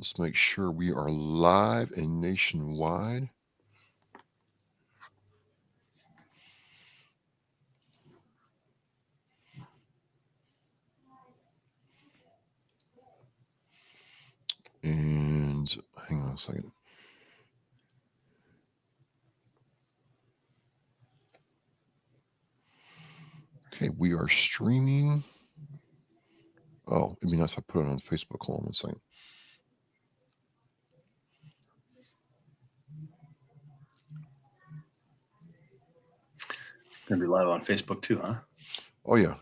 Let's make sure we are live and nationwide. And hang on a second. Okay, we are streaming. Oh, it'd be nice if I put it on Facebook. Hold on one second. Gonna be live on Facebook too, huh? Oh yeah.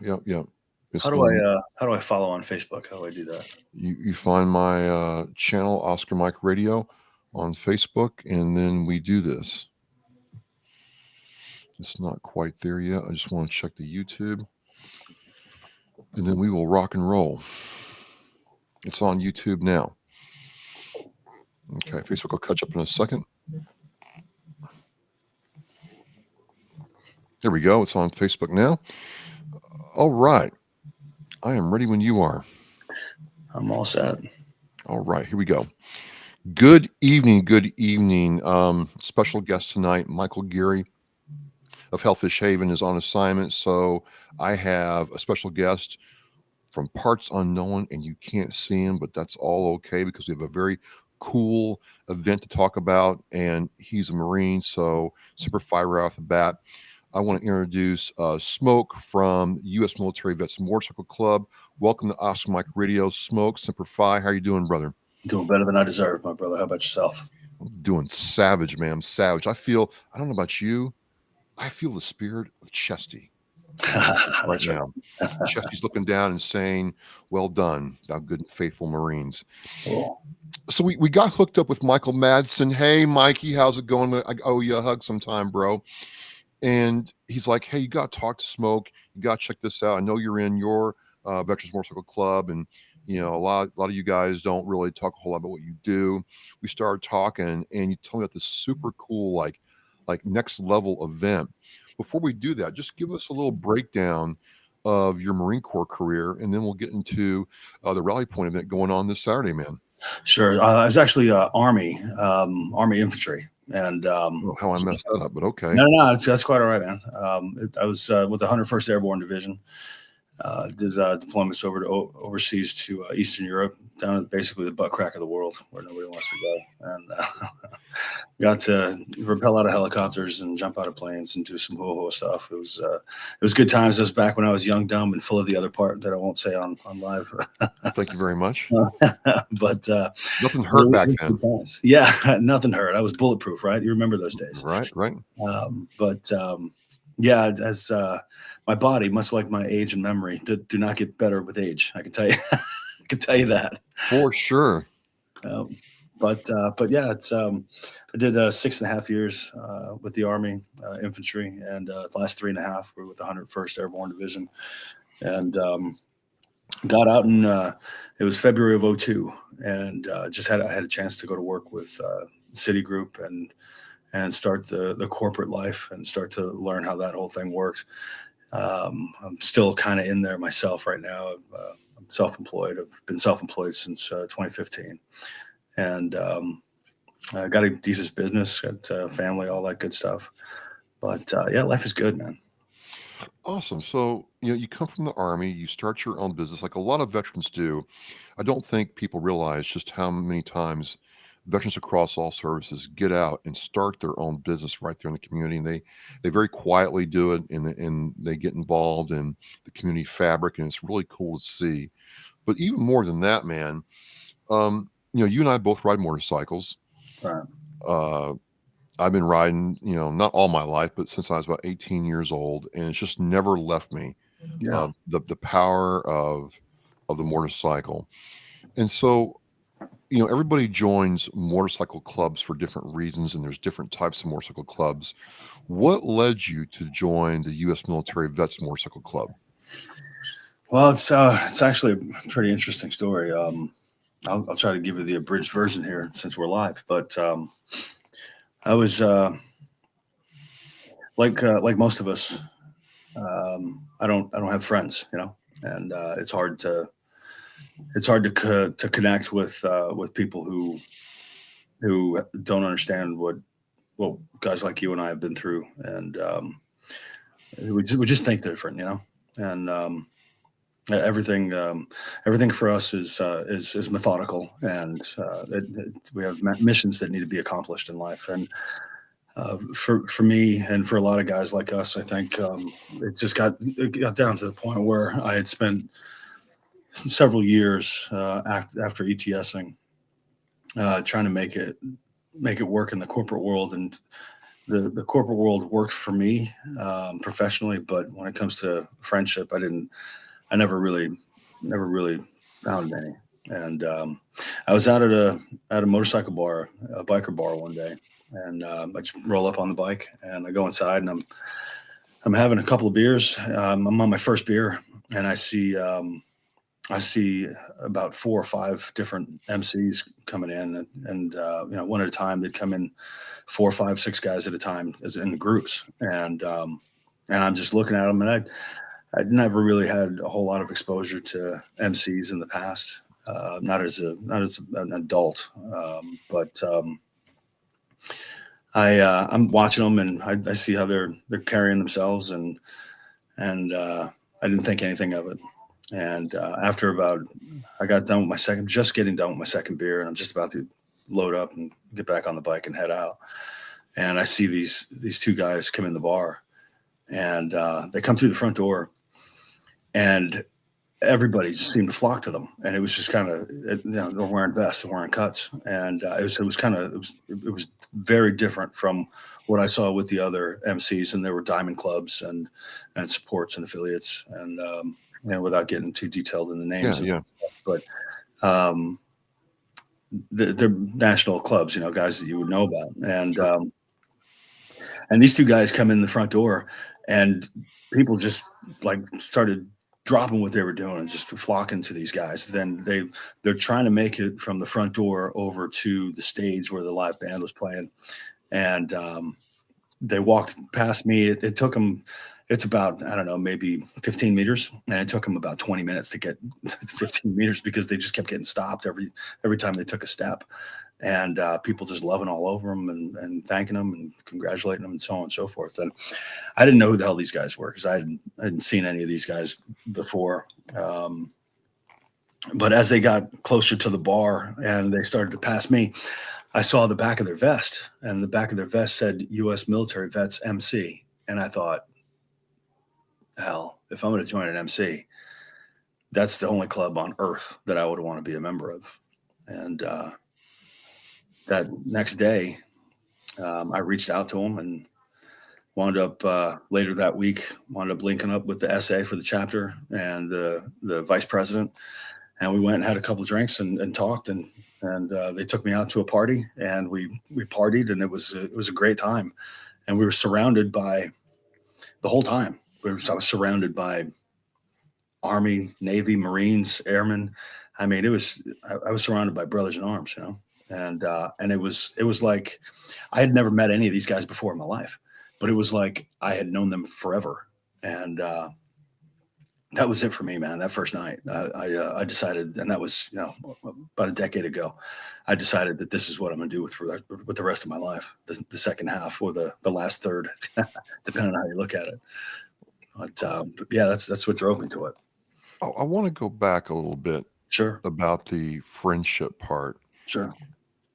How do I follow on Facebook? How do I do that? You find my channel, Oscar Mike Radio, on Facebook, and then we do this. It's not quite there yet. I just want to check the YouTube, and then we will rock and roll. It's on YouTube now. Okay, Facebook will catch up in a second. There we go. It's on Facebook now. All right. I am ready when you are. I'm all set. All right, here we go. Good evening. Good evening. Special guest tonight, Michael Geary of Hellfish Haven is on assignment. So I have a special guest from parts unknown, and you can't see him, but that's all okay because we have a very cool event to talk about, and he's a Marine, so super fire right off the bat. I want to introduce Smoke from U.S. Military Vets Motorcycle Club. Welcome to Oscar Mike Radio. Smoke, Semper Fi. How you doing, brother? Doing better than I deserve, my brother. How about yourself? I'm doing savage, man. I'm savage. I don't know about you, I feel the spirit of Chesty right now. Chesty's looking down and saying, well done, thou good and faithful Marines. Cool. So we got hooked up with Michael Madsen. Hey, Mikey, how's it going? I owe you a hug sometime, bro. And he's like, hey, you got to talk to Smoke. You got to check this out. I know you're in your Veterans Motorcycle Club, and you know a lot of you guys don't really talk a whole lot about what you do. We started talking, and you told me about this super cool, like next level event. Before we do that, just give us a little breakdown of your Marine Corps career, and then we'll get into the RallyPoint event going on this Saturday, man. Sure. I was actually Army infantry. And how I messed that up, but okay. No, that's quite all right, man. I was with the 101st Airborne Division. Did deployments overseas to Eastern Europe, down at basically the butt crack of the world where nobody wants to go, and got to rappel out of helicopters and jump out of planes and do some ho-ho stuff. It was good times. It was back when I was young, dumb, and full of the other part that I won't say on live. Thank you very much. But nothing hurt back then. Yeah, nothing hurt. I was bulletproof, right? You remember those days, right? Yeah, as my body, much like my age and memory, do not get better with age. I can tell you, I can tell you that for sure. But yeah, it's I did 6.5 years with the Army infantry, and the last 3.5 were with the 101st Airborne Division, and got out in it was February of 2002, and I had a chance to go to work with Citigroup and start the corporate life and start to learn how that whole thing works. I'm still kind of in there myself right now. I'm self-employed. I've been self-employed since 2015, and I got a decent business, got family, all that good stuff. But yeah, life is good, man. Awesome. So, you come from the Army, you start your own business like a lot of veterans do. I don't think people realize just how many times veterans across all services get out and start their own business right there in the community, and they very quietly do it, and they get involved in the community fabric, and it's really cool to see. But even more than that, man, you and I both ride motorcycles. Right. I've been riding, not all my life, but since I was about 18 years old, and it's just never left me. Yeah. The power of the motorcycle. And so, everybody joins motorcycle clubs for different reasons, and there's different types of motorcycle clubs. What led you to join the U.S. Military Vets Motorcycle Club? Well, it's actually a pretty interesting story. I'll try to give you the abridged version here since we're live, but I was like most of us. I don't have friends, and it's hard to to connect with people who don't understand what guys like you and I have been through, and we just think different, you know. And everything everything for us is methodical, and we have missions that need to be accomplished in life. And for me and for a lot of guys like us, I think it got down to the point where I had spent several years after ETSing trying to make it work in the corporate world, and the corporate world worked for me professionally, but when it comes to friendship, I never really found any. And I was out at a motorcycle bar, a biker bar one day, and I just roll up on the bike and I go inside, and I'm having a couple of beers. I'm on my first beer, and I see about 4 or 5 different MCs coming in, and one at a time. They'd come in 4, 5, 6 guys at a time, as in groups, and I'm just looking at them, and I'd never really had a whole lot of exposure to MCs in the past, not as an adult, but I'm watching them, and I see how they're carrying themselves, and I didn't think anything of it. And after I got done with just getting done with my second beer, and I'm just about to load up and get back on the bike and head out. And I see these 2 guys come in the bar, and they come through the front door, and everybody just seemed to flock to them. And it was just kind of, they're wearing vests, they're wearing cuts, and it was very different from what I saw with the other MCs. And there were diamond clubs and supports and affiliates, and without getting too detailed in the names, Yeah. but they're national clubs, guys that you would know about. And these 2 guys come in the front door, and people just like started dropping what they were doing and just flocking to these guys. Then they're trying to make it from the front door over to the stage where the live band was playing, and they walked past me. It took them. It's about, I don't know, maybe 15 meters, and it took them about 20 minutes to get 15 meters because they just kept getting stopped every time they took a step, and people just loving all over them and thanking them and congratulating them and so on and so forth. And I didn't know who the hell these guys were, because I hadn't seen any of these guys before. But as they got closer to the bar and they started to pass me, I saw the back of their vest, and the back of their vest said U.S. Military Vets MC. And I thought, hell, if I'm going to join an MC, that's the only club on earth that I would want to be a member of. And that next day, I reached out to them and wound up later that week, linking up with the SA for the chapter and the vice president. And we went and had a couple of drinks and talked, and they took me out to a party, and we partied, and it was a great time. And we were surrounded by, the whole time, I was surrounded by Army, Navy, Marines, airmen. I mean, I was surrounded by brothers in arms, and it was like I had never met any of these guys before in my life, but it was like I had known them forever. And that was it for me, man. That first night, I decided, and that was about a decade ago. I decided that this is what I'm going to do with the rest of my life, the second half or the last third, depending on how you look at it. But yeah, that's what drove me to it. I want to go back a little bit. Sure. About the friendship part. Sure.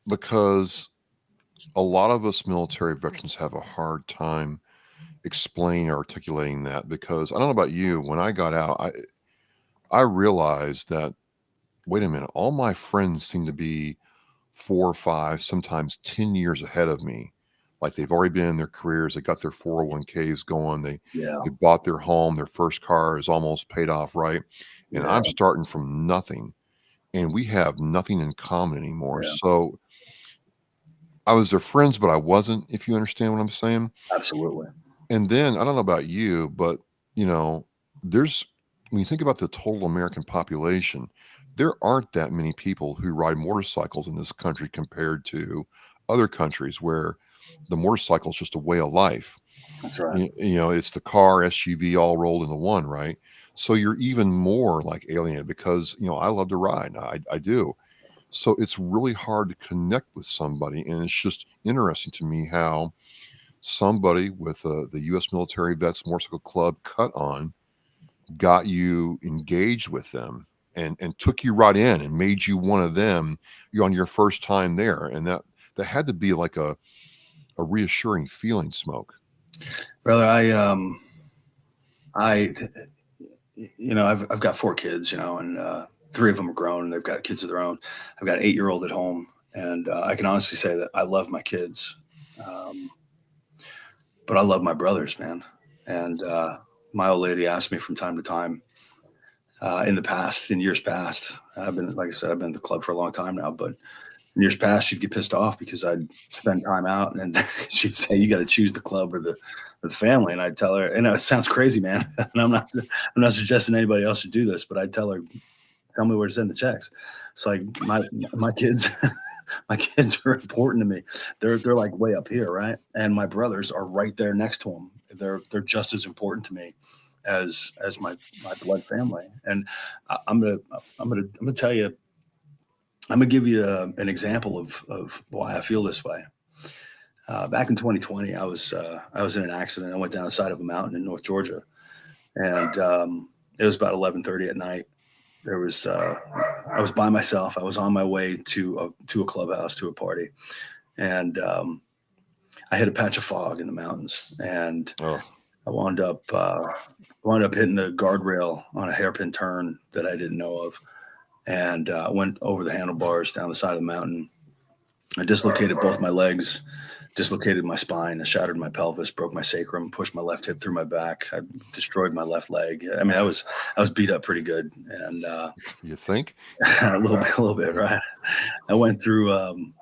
Because a lot of us military veterans have a hard time explaining or articulating that, because I don't know about you, when I got out, I realized that, wait a minute, all my friends seem to be 4 or 5, sometimes 10 years ahead of me. Like they've already been in their careers, they got their 401ks going, they bought their home, their first car is almost paid off, right? And I'm starting from nothing, and we have nothing in common anymore. So I was their friends, but I wasn't, if you understand what I'm saying. Absolutely. And then I don't know about you, but there's, when you think about the total American population, there aren't that many people who ride motorcycles in this country compared to other countries where the motorcycle is just a way of life. That's right. It's the car, SUV all rolled into one, right? So you're even more like alienated because, I love to ride. I do. So it's really hard to connect with somebody. And it's just interesting to me how somebody with the U.S. Military Vets Motorcycle Club cut on got you engaged with them and took you right in and made you one of them. You're on your first time there. And that had to be like a reassuring feeling, Smoke. Brother, I've got 4 kids, and 3 of them are grown and they've got kids of their own. I've got an 8-year-old at home, and I can honestly say that I love my kids, um, but I love my brothers, man. And my old lady asked me from time to time, in years past, like I said, I've been in the club for a long time now, but in years past, she'd get pissed off because I'd spend time out, and then she'd say, "You got to choose the club or the family." And I'd tell her, and it sounds crazy, man. And I'm not suggesting anybody else should do this, but I'd tell her, "Tell me where to send the checks." It's like my kids, my kids are important to me. They're like way up here, right? And my brothers are right there next to them. They're just as important to me as my blood family. And I'm gonna tell you, I'm gonna give you an example of why I feel this way. Back in 2020, I was in an accident. I went down the side of a mountain in North Georgia, and it was about 11:30 at night. I was by myself. I was on my way to a clubhouse, to a party, and I hit a patch of fog in the mountains, and Oh, I wound up hitting a guardrail on a hairpin turn that I didn't know of, and went over the handlebars down the side of the mountain. I dislocated both my legs, dislocated my spine, I shattered my pelvis, broke my sacrum, pushed my left hip through my back. I destroyed my left leg. I mean, I was beat up pretty good, and you think? a little bit, right? I went through um,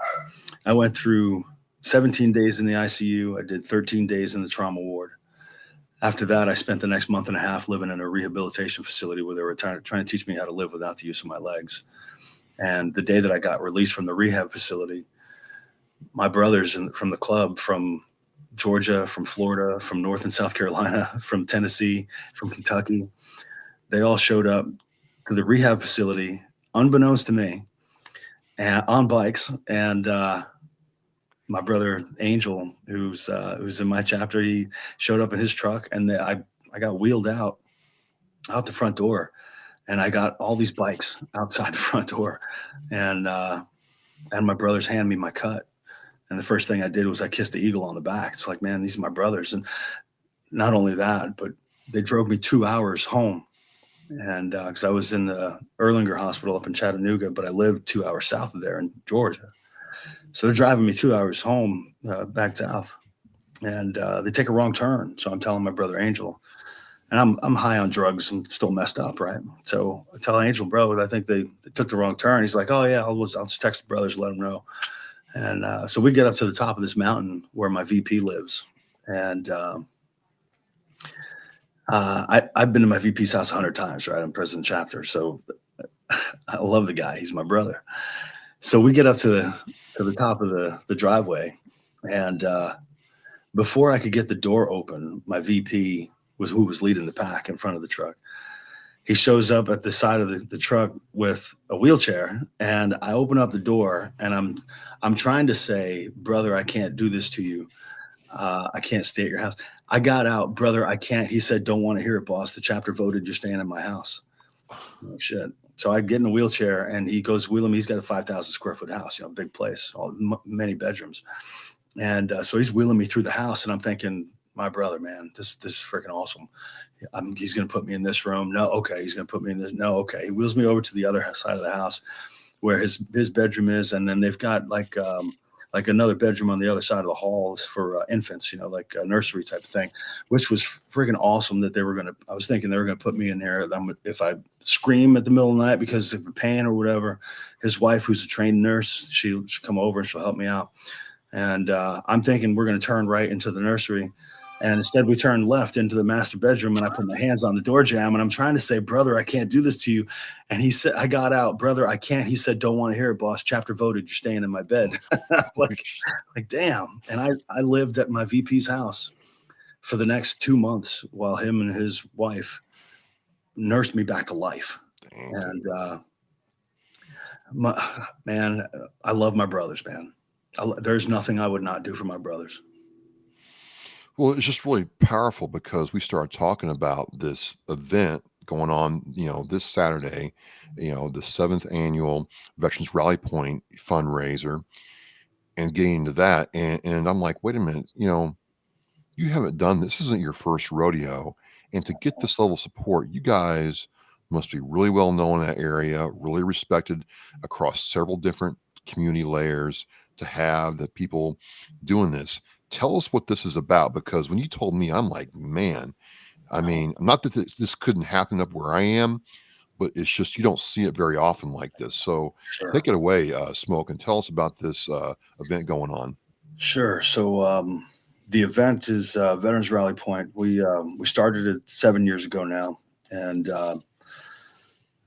I went through 17 days in the ICU. I did 13 days in the trauma ward. After that, I spent the next month and a half living in a rehabilitation facility where they were trying to teach me how to live without the use of my legs. And the day that I got released from the rehab facility, my brothers from the club, from Georgia, from Florida, from North and South Carolina, from Tennessee, from Kentucky, they all showed up to the rehab facility, unbeknownst to me, and on bikes. And my brother Angel, who's in my chapter, he showed up in his truck, and I got wheeled out the front door, and I got all these bikes outside the front door, and my brothers handed me my cut. And the first thing I did was I kissed the eagle on the back. It's like, man, these are my brothers. And not only that, but they drove me 2 hours home. And because I was in the Erlanger Hospital up in Chattanooga, but I lived 2 hours south of there in Georgia. So they're driving me 2 hours home, back south, and they take a wrong turn. So I'm telling my brother Angel, and I'm high on drugs and still messed up, right? So I tell Angel, bro, I think they took the wrong turn. He's like, oh yeah, I'll just text the brothers, let them know. And so we get up to the top of this mountain where my VP lives, and I've been to my VP's house 100 times, right? I'm president chapter, so I love the guy. He's my brother. So we get up to the top of the driveway, and before I could get the door open, my VP was who was leading the pack in front of the truck. He shows up at the side of the truck with a wheelchair, and I open up the door, and I'm trying to say, brother, I can't do this to you. I can't stay at your house. I got out, brother, I can't. He said, don't want to hear it, boss. The chapter voted you're staying in my house. Oh, shit. So I get in a wheelchair, and he goes wheeling me. He's got a 5,000 square foot house, big place, many bedrooms. And so he's wheeling me through the house, and I'm thinking, my brother, man, this is freaking awesome. He's going to put me in this room. No, okay. He's going to put me in this. No, okay. He wheels me over to the other side of the house where his bedroom is, and then they've got like another bedroom on the other side of the hall for infants, like a nursery type of thing, which was freaking awesome. That I was thinking they were going to put me in there. If I scream at the middle of the night because of pain or whatever, his wife, who's a trained nurse, she'll come over and she'll help me out. And I'm thinking we're going to turn right into the nursery. And instead we turned left into the master bedroom, and I put my hands on the door jamb, and I'm trying to say, brother, I can't do this to you. And he said, I got out, brother, I can't. He said, don't want to hear it, boss. Chapter voted, you're staying in my bed. like damn. And I lived at my VP's house for the next 2 months while him and his wife nursed me back to life. Dang. And man, I love my brothers, man. There's nothing I would not do for my brothers. Well, it's just really powerful because we started talking about this event going on, this Saturday, the seventh annual Veterans Rally Point fundraiser, and getting into that. And I'm like, wait a minute, you haven't done this isn't your first rodeo. And to get this level of support, you guys must be really well known in that area, really respected across several different community layers to have the people doing this. Tell us what this is about, because when you told me, I'm like, man, I mean, not that this couldn't happen up where I am, but it's just you don't see it very often like this. So Sure. take it away, Smoke, and tell us about this event going on. Sure. So the event is Veterans Rally Point. We started it 7 years ago now, and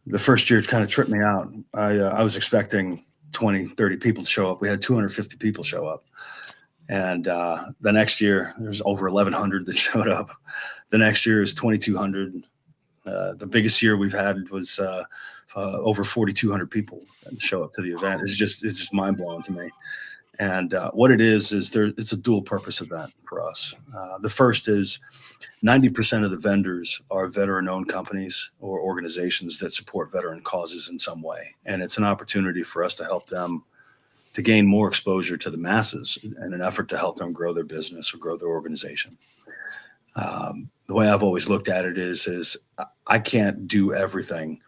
the first year it kind of tripped me out. I was expecting 20, 30 people to show up. We had 250 people show up, and the next year there's over 1,100 that showed up. The next year is 2,200. The biggest year we've had was over 4,200 people show up to the event. It's just mind blowing to me. And what it is it's a dual purpose event for us. The first is 90% of the vendors are veteran owned companies or organizations that support veteran causes in some way. And it's an opportunity for us to help them to gain more exposure to the masses in an effort to help them grow their business or grow their organization. The way I've always looked at it is I can't do everything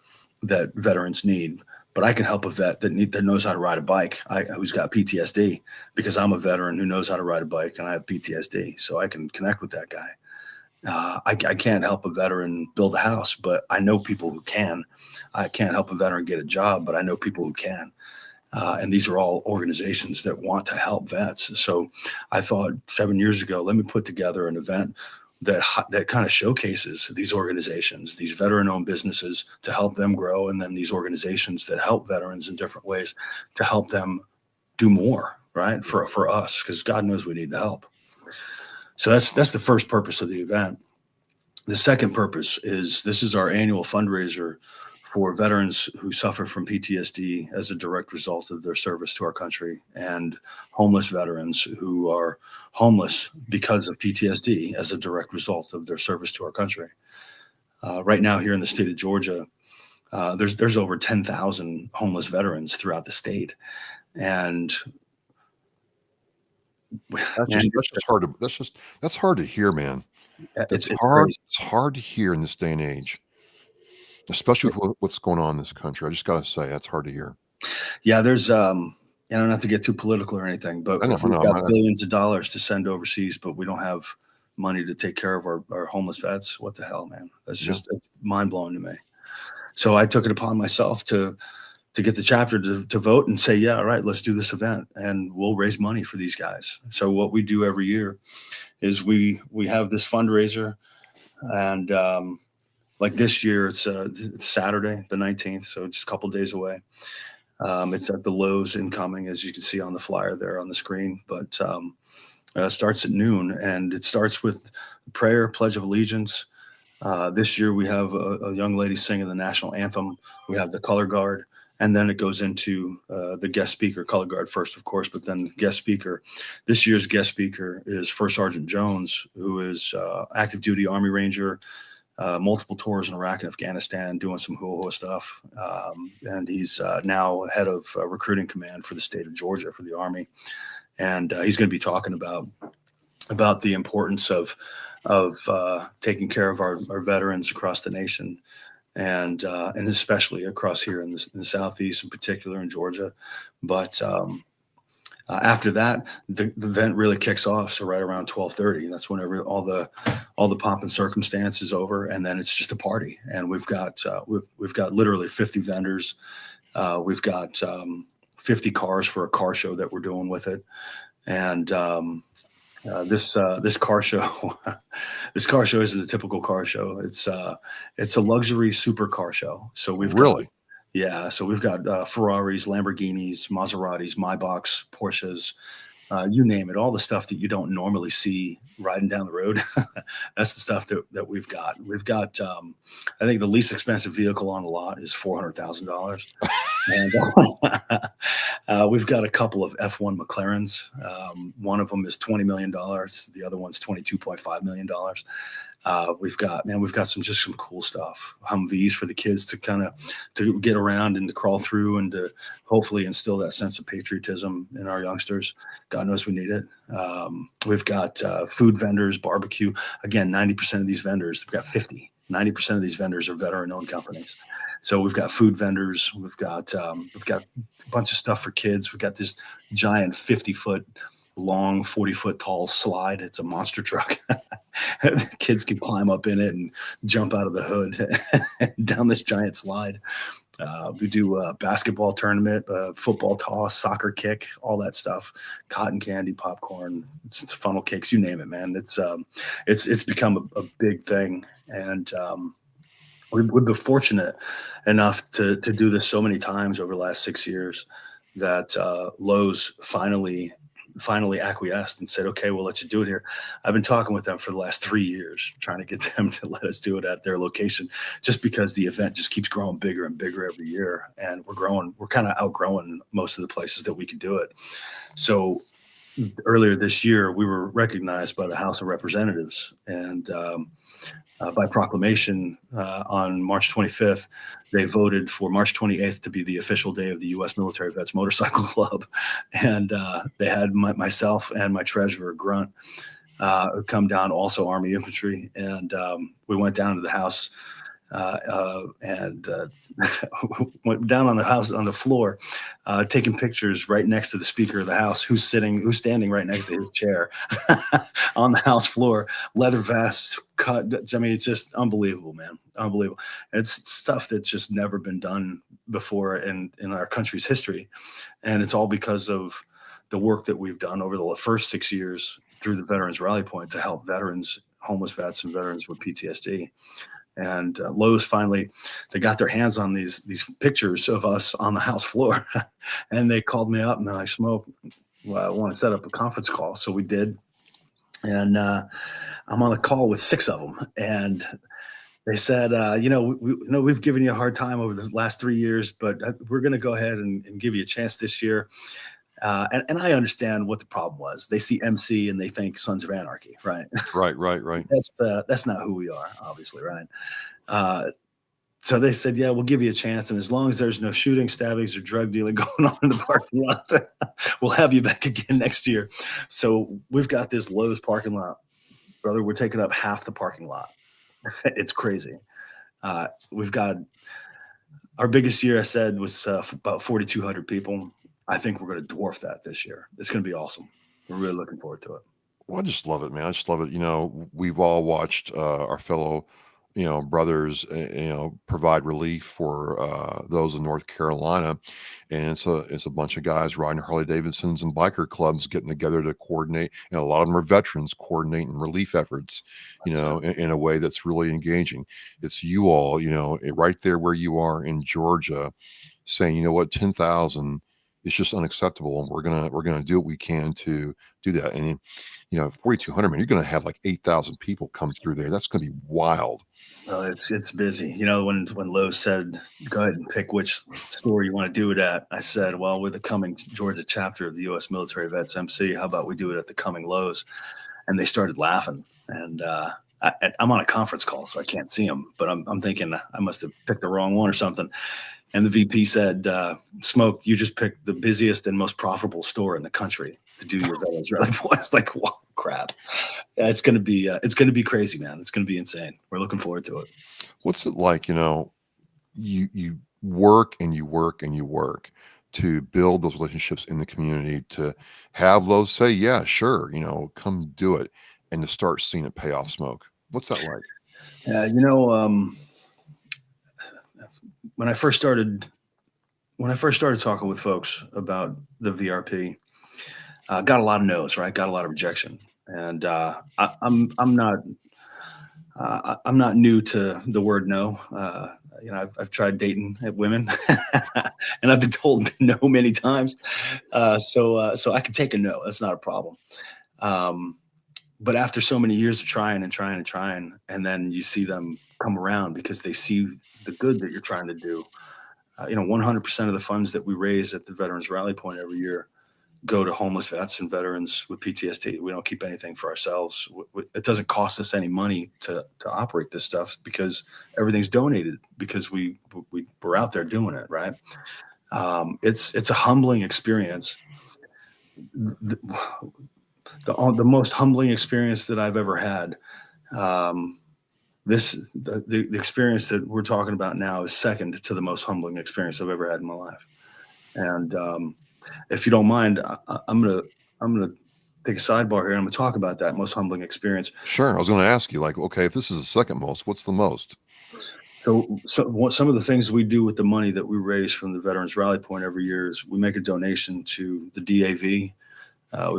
that veterans need, but I can help a vet that knows how to ride a bike, who's got PTSD, because I'm a veteran who knows how to ride a bike and I have PTSD, so I can connect with that guy. I can't help a veteran build a house, but I know people who can. I can't help a veteran get a job, but I know people who can. And these are all organizations that want to help vets. So I thought 7 years ago, let me put together an event that kind of showcases these organizations, these veteran-owned businesses, to help them grow, and then these organizations that help veterans in different ways to help them do more, right, for us, because God knows we need the help. So that's the first purpose of the event. The second purpose is this is our annual fundraiser for veterans who suffer from PTSD as a direct result of their service to our country, and homeless veterans who are homeless because of PTSD as a direct result of their service to our country. Right now, here in the state of Georgia, there's over 10,000 homeless veterans throughout the state, and That's hard to hear, man. it's Hard. crazy. It's hard to hear in this day and age, especially with what's going on in this country. I just got to say, that's hard to hear. Yeah, there's I don't have to get too political or anything, but I know. if we've got billions of dollars to send overseas, but we don't have money to take care of our homeless vets, what the hell, man? That's just it's mind blowing to me. So I took it upon myself to get the chapter to vote and say, yeah, all right, let's do this event and we'll raise money for these guys. So what we do every year is we have this fundraiser, and like this year it's Saturday the 19th, so it's a couple days away. It's at the Lowe's in Cumming, as you can see on the flyer there on the screen, but starts at noon, and it starts with prayer, Pledge of Allegiance. This year we have a young lady singing the national anthem. We have the color guard, and then it goes into the guest speaker, color guard first, of course, but then guest speaker. This year's guest speaker is First Sergeant Jones, who is active duty Army Ranger, multiple tours in Iraq and Afghanistan, doing some hoo-ha stuff. And he's now head of recruiting command for the state of Georgia for the Army. And he's going to be talking about the importance of taking care of our veterans across the nation, and especially across here in the Southeast, in particular in Georgia. But after that, the event really kicks off. So right around 12:30, that's whenever all the pomp and circumstance is over, and then it's just a party. And we've got literally 50 vendors. We've got 50 cars for a car show that we're doing with it, and this car show this car show isn't a typical car show. It's a luxury super car show. So we've Really? So we've got Ferraris, Lamborghinis, Maseratis, Maybachs, Porsches, you name it, all the stuff that you don't normally see riding down the road. That's the stuff that we've got. We've got, I think the least expensive vehicle on the lot is $400,000. And we've got a couple of F1 McLarens. One of them is $20 million. The other one's $22.5 million. We've got some cool stuff. Humvees for the kids to get around and to crawl through and to hopefully instill that sense of patriotism in our youngsters. God knows we need it. We've got food vendors, barbecue. Again, 90% of these vendors, we've got 90% of these vendors are veteran-owned companies. So we've got food vendors. We've got a bunch of stuff for kids. We've got this giant 50-foot long, 40-foot tall slide. It's a monster truck. Kids can climb up in it and jump out of the hood down this giant slide. We do a basketball tournament, football toss, soccer kick, all that stuff. Cotton candy, popcorn, funnel cakes, you name it, man. It's become a big thing, and we've been fortunate enough to do this so many times over the last 6 years that Lowe's finally acquiesced and said, okay, we'll let you do it here. I've been talking with them for the last 3 years, trying to get them to let us do it at their location, just because the event just keeps growing bigger and bigger every year. And we're kind of outgrowing most of the places that we can do it. So earlier this year, we were recognized by the House of Representatives, and by proclamation on March 25th, they voted for March 28th to be the official day of the U.S. Military Vets Motorcycle Club. And they had myself and my treasurer, Grunt, come down, also Army Infantry. And we went down to the House and went down on the floor, taking pictures right next to the Speaker of the House, who's standing right next to his chair on the House floor, leather vests, cut. I mean, it's just unbelievable, man. Unbelievable. It's stuff that's just never been done before in our country's history. And it's all because of the work that we've done over the first 6 years through the Veterans RallyPoint to help veterans, homeless vets, and veterans with PTSD. And Lowe's finally, they got their hands on these pictures of us on the House floor, and they called me up and they're like, "Smoke, well, I want to set up a conference call." So we did, and I'm on the call with 6 of them, and they said, we've given you a hard time over the last 3 years, but we're going to go ahead and give you a chance this year. And I understand what the problem was. They see MC and they think Sons of Anarchy, right? Right. That's not who we are, obviously, right? So they said, yeah, we'll give you a chance. And as long as there's no shooting, stabbings, or drug dealing going on in the parking lot, we'll have you back again next year. So we've got this Lowe's parking lot, brother. We're taking up half the parking lot. It's crazy. We've got our biggest year, I said, was about 4,200 people. I think we're going to dwarf that this year. It's going to be awesome. We're really looking forward to it. Well, I just love it, man. I just love it. We've all watched our fellow, brothers, provide relief for those in North Carolina, and it's a bunch of guys riding Harley Davidsons and biker clubs getting together to coordinate. And a lot of them are veterans coordinating relief efforts, in a way that's really engaging. It's you all, right there where you are in Georgia, saying, you know what, 10,000 is just unacceptable, and we're gonna do what we can to do that. And 4,200, man, you're going to have like 8,000 people come through there. That's going to be wild. Well, it's busy. When Lowe said, go ahead and pick which store you want to do it at, I said, well, we're the Cumming, Georgia chapter of the U.S. Military Vets MC. How about we do it at the Cumming Lowe's? And they started laughing. And I'm on a conference call, so I can't see them. But I'm thinking I must have picked the wrong one or something. And the VP said, Smoke, you just picked the busiest and most profitable store in the country to do your Veterans RallyPoint. It's like, wow, crap. Yeah, it's going to be crazy, man. It's going to be insane. We're looking forward to it. What's it like, you work and you work and you work to build those relationships in the community, to have those say, yeah, sure, come do it, and to start seeing it pay off, Smoke? What's that like? When I first started talking with folks about the VRP, got a lot of no's, right? Got a lot of rejection, and I'm not new to the word no. I've tried dating women, and I've been told no many times. So I can take a no. That's not a problem. Um, but after so many years of trying and trying and trying, and then you see them come around because they see the good that you're trying to do. 100% of the funds that we raise at the Veterans Rally Point every year go to homeless vets and veterans with PTSD. We don't keep anything for ourselves. It doesn't cost us any money to operate this stuff because everything's donated because we're out there doing it, right? It's a humbling experience. The most humbling experience that I've ever had. Um, the experience that we're talking about now is second to the most humbling experience I've ever had in my life. And if you don't mind, I'm gonna take a sidebar here. And I'm gonna talk about that most humbling experience. Sure. I was going to ask you, like, okay, if this is the second most, what's the most? Some of the things we do with the money that we raise from the Veterans Rally Point every year is we make a donation to the DAV. We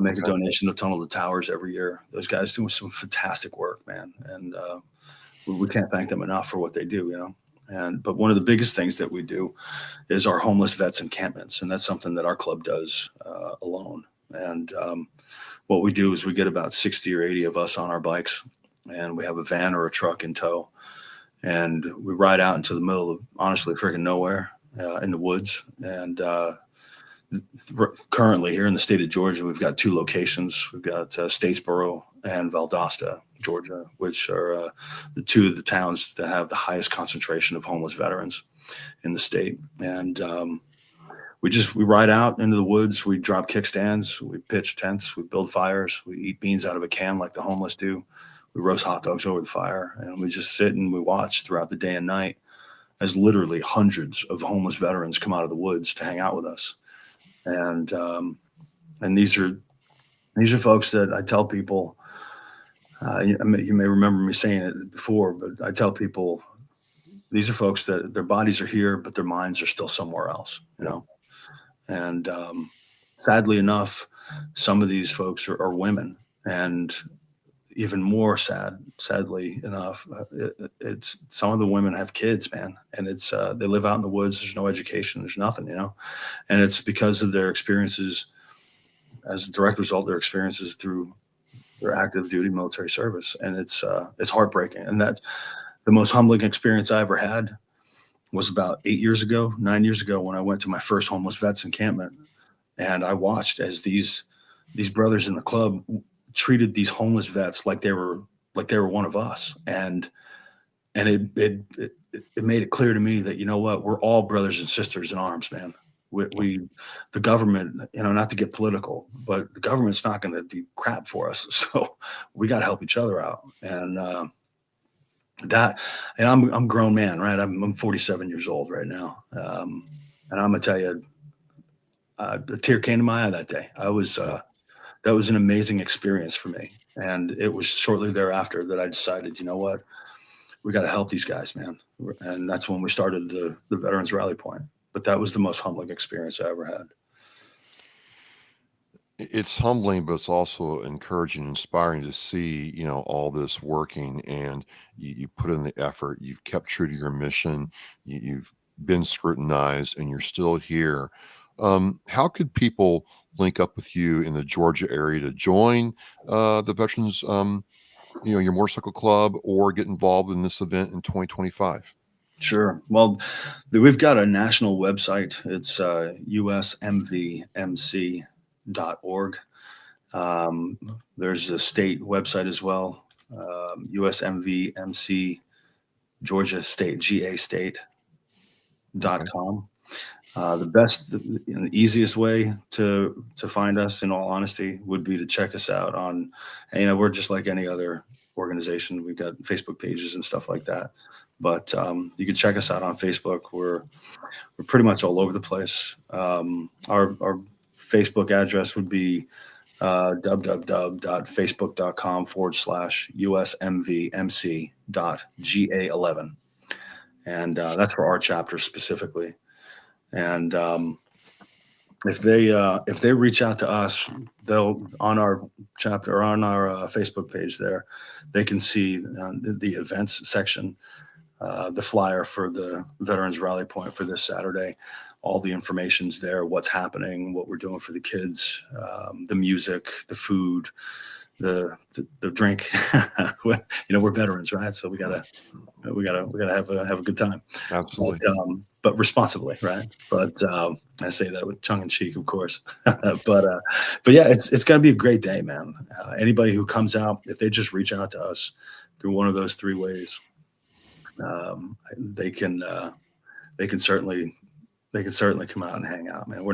make a Okay. donation to Tunnel to Towers every year. Those guys doing some fantastic work, man, and we can't thank them enough for what they do. But one of the biggest things that we do is our homeless vets encampments, and that's something that our club does alone. And what we do is we get about 60 or 80 of us on our bikes, and we have a van or a truck in tow, and we ride out into the middle of honestly freaking nowhere in the woods. And currently here in the state of Georgia, we've got 2 locations. We've got Statesboro and Valdosta, Georgia, which are the 2 of the towns that have the highest concentration of homeless veterans in the state. And we ride out into the woods. We drop kickstands. We pitch tents. We build fires. We eat beans out of a can like the homeless do. We roast hot dogs over the fire, and we just sit and we watch throughout the day and night as literally hundreds of homeless veterans come out of the woods to hang out with us. And these are folks that I tell people. You may remember me saying it before, but I tell people these are folks that their bodies are here, but their minds are still somewhere else. And sadly enough, some of these folks are women, and even more sadly enough, it's some of the women have kids, man, and it's they live out in the woods. There's no education. There's nothing, and it's because of their experiences as a direct result, their experiences through their active duty military service. And it's heartbreaking. And that's the most humbling experience I ever had was about 9 years ago, when I went to my first homeless vets encampment. And I watched as these brothers in the club treated these homeless vets like they were one of us. And it made it clear to me that, you know what, we're all brothers and sisters in arms, man. The government, not to get political, but the government's not going to do crap for us. So we got to help each other out. And I'm a grown man, right? I'm 47 years old right now. And I'm gonna tell you, a tear came to my eye that day. That was an amazing experience for me. And it was shortly thereafter that I decided, you know what, we got to help these guys, man. And that's when we started the Veterans Rally Point. But that was the most humbling experience I ever had. It's humbling, but it's also encouraging, inspiring to see, all this working, and you put in the effort. You've kept true to your mission. You've been scrutinized, and you're still here. How could people link up with you in the Georgia area to join the Veterans, your motorcycle club, or get involved in this event in 2025? Sure. Well, we've got a national website. It's usmvmc.org. There's a state website as well, USMVMC Georgia State, GAstate.com. The best, the easiest way to find us, in all honesty, would be to check us out on, we're just like any other organization. We've got Facebook pages and stuff like that. But you can check us out on Facebook. We're pretty much all over the place. Our Facebook address would be www.facebook.com/USMVMC.GA11. And that's for our chapter specifically. And if they reach out to us, they'll, on our chapter or on our Facebook page there, they can see the events section. the flyer for the Veterans Rally Point for this Saturday. All the information's there, what's happening, what we're doing for the kids, the music, the food, the drink. We're veterans, right? So we gotta have a good time. Absolutely. But responsibly, right? But I say that with tongue in cheek, of course. but yeah, it's gonna be a great day, man. Anybody who comes out, if they just reach out to us through one of those three ways, they can certainly come out and hang out, man.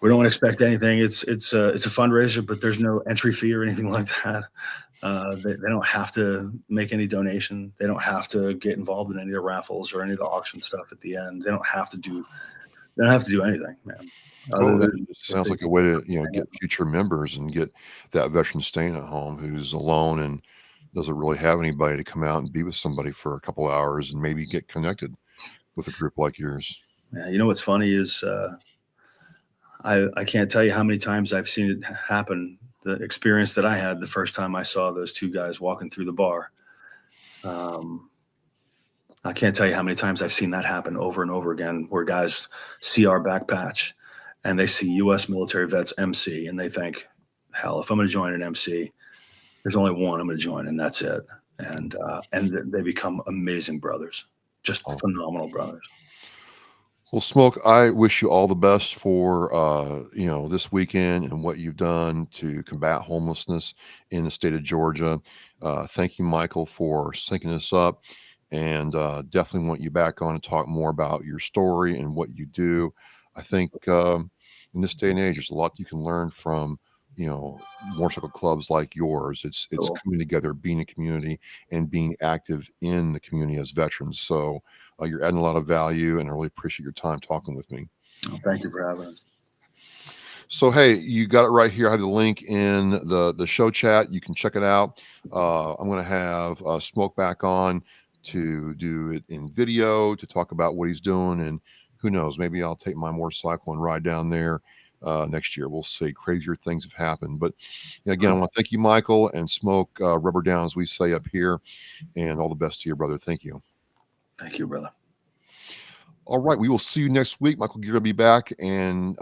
We don't expect anything. It's a fundraiser, but there's no entry fee or anything like that. They don't have to make any donation. They don't have to get involved in any of the raffles or any of the auction stuff at the end. They don't have to do anything, man. Other Well, it than if sounds they like a way to, hang get out. future members and get that veteran staying at home who's alone and doesn't really have anybody to come out and be with somebody for a couple hours and maybe get connected with a group like yours. Yeah, what's funny is I can't tell you how many times I've seen it happen. The experience that I had the first time I saw those two guys walking through the bar. Um, I can't tell you how many times I've seen that happen over and over again, where guys see our back patch and they see U.S. military vets MC, and they think, hell, if I'm going to join an MC, there's only one I'm going to join, and that's it. And they become amazing brothers, just Oh. phenomenal brothers. Well, Smoke, I wish you all the best for this weekend and what you've done to combat homelessness in the state of Georgia. Thank you, Michael, for syncing us up, and definitely want you back on and talk more about your story and what you do. I think in this day and age, there's a lot you can learn from motorcycle clubs like yours. It's Cool. coming together, being a community, and being active in the community as veterans. So you're adding a lot of value, and I really appreciate your time talking with me. Well, thank you for having us. So, hey, you got it right here. I have the link in the show chat. You can check it out. I'm going to have Smoke back on to do it in video to talk about what he's doing. And who knows, maybe I'll take my motorcycle and ride down there next year. We'll see. Crazier things have happened. But again, I want to thank you, Michael, and Smoke, rubber down, as we say up here. And all the best to you, brother. Thank you. Thank you, brother. All right. We will see you next week. Michael Gear will be back. And